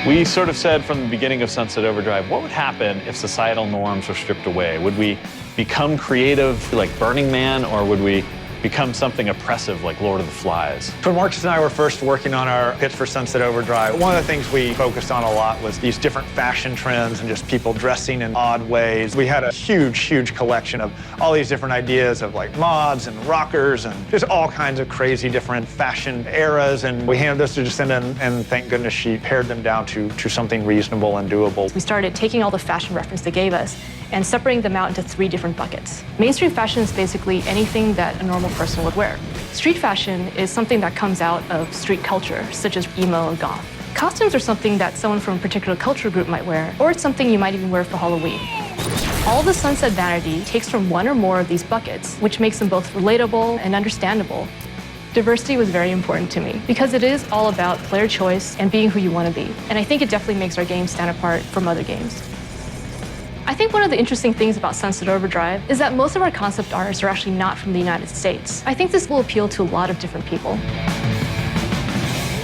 We sort of said from the beginning of Sunset Overdrive, what would happen if societal norms were stripped away? Would we become creative like Burning Man, or would we become something oppressive like Lord of the Flies? When Marcus and I were first working on our pitch for Sunset Overdrive, one of the things we focused on a lot was these different fashion trends and just people dressing in odd ways. We had a huge collection of all these different ideas of like mods and rockers and just all kinds of crazy different fashion eras. And we handed this to Jacinda, and thank goodness she pared them down to something reasonable and doable. We started taking all the fashion reference they gave us and separating them out into 3 different buckets. Mainstream fashion is basically anything that a normal person would wear. Street fashion is something that comes out of street culture, such as emo and goth. Costumes are something that someone from a particular culture group might wear, or it's something you might even wear for Halloween. All the Sunset vanity takes from one or more of these buckets, which makes them both relatable and understandable. Diversity was very important to me because it is all about player choice and being who you want to be. And I think it definitely makes our game stand apart from other games. I think one of the interesting things about Sunset Overdrive is that most of our concept artists are actually not from the United States. I think this will appeal to a lot of different people.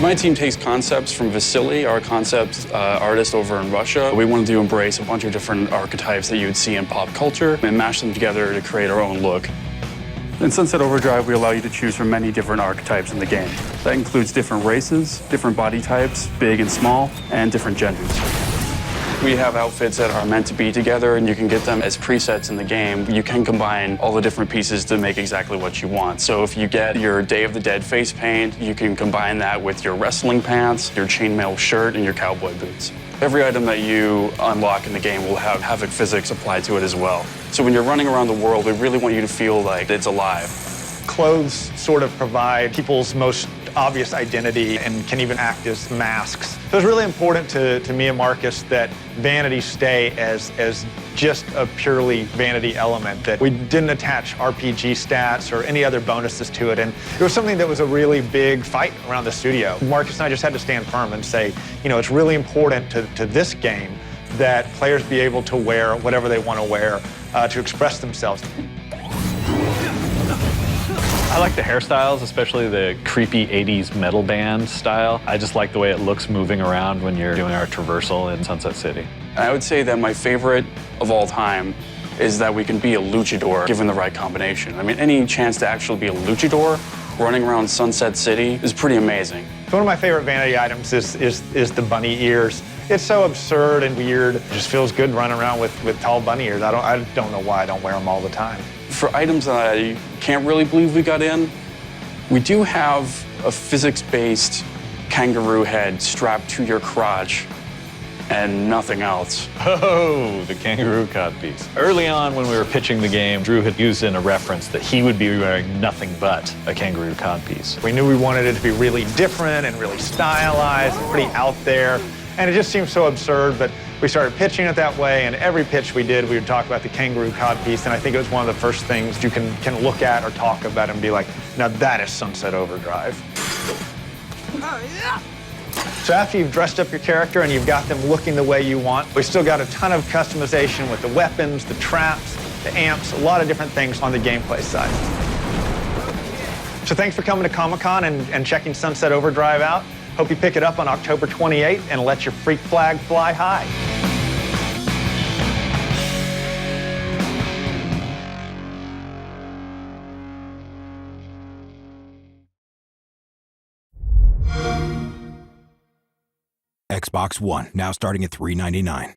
My team takes concepts from Vasily, our concept artist over in Russia. We wanted to embrace a bunch of different archetypes that you would see in pop culture and mash them together to create our own look. In Sunset Overdrive, we allow you to choose from many different archetypes in the game. That includes different races, different body types, big and small, and different genders. We have outfits that are meant to be together, and you can get them as presets in the game. You can combine all the different pieces to make exactly what you want. So if you get your Day of the Dead face paint, you can combine that with your wrestling pants, your chainmail shirt, and your cowboy boots. Every item that you unlock in the game will have Havoc physics applied to it as well. So when you're running around the world, we really want you to feel like it's alive. Clothes sort of provide people's most obvious identity and can even act as masks. So it's really important to me and Marcus that vanity stay as just a purely vanity element, that we didn't attach RPG stats or any other bonuses to it. And it was something that was a really big fight around the studio. Marcus and I just had to stand firm and say, you know, it's really important to this game that players be able to wear whatever they want to wear to express themselves. I like the hairstyles, especially the creepy 80s metal band style. I just like the way it looks moving around when you're doing our traversal in Sunset City. I would say that my favorite of all time is that we can be a luchador given the right combination. I mean, any chance to actually be a luchador running around Sunset City is pretty amazing. One of my favorite vanity items is the bunny ears. It's so absurd and weird. It just feels good running around with tall bunny ears. I don't know why I don't wear them all the time. For items that I can't really believe we got in, we do have a physics-based kangaroo head strapped to your crotch and nothing else. Oh, the kangaroo codpiece. Early on when we were pitching the game, Drew had used in a reference that he would be wearing nothing but a kangaroo codpiece. We knew we wanted it to be really different and really stylized and pretty out there. And it just seemed so absurd, but we started pitching it that way, and every pitch we did, we would talk about the kangaroo codpiece, and I think it was one of the first things you can look at or talk about and be like, now that is Sunset Overdrive. So after you've dressed up your character and you've got them looking the way you want, we still got a ton of customization with the weapons, the traps, the amps, a lot of different things on the gameplay side. So thanks for coming to Comic-Con and checking Sunset Overdrive out. Hope you pick it up on October 28th and let your freak flag fly high. Xbox One, now starting at $399.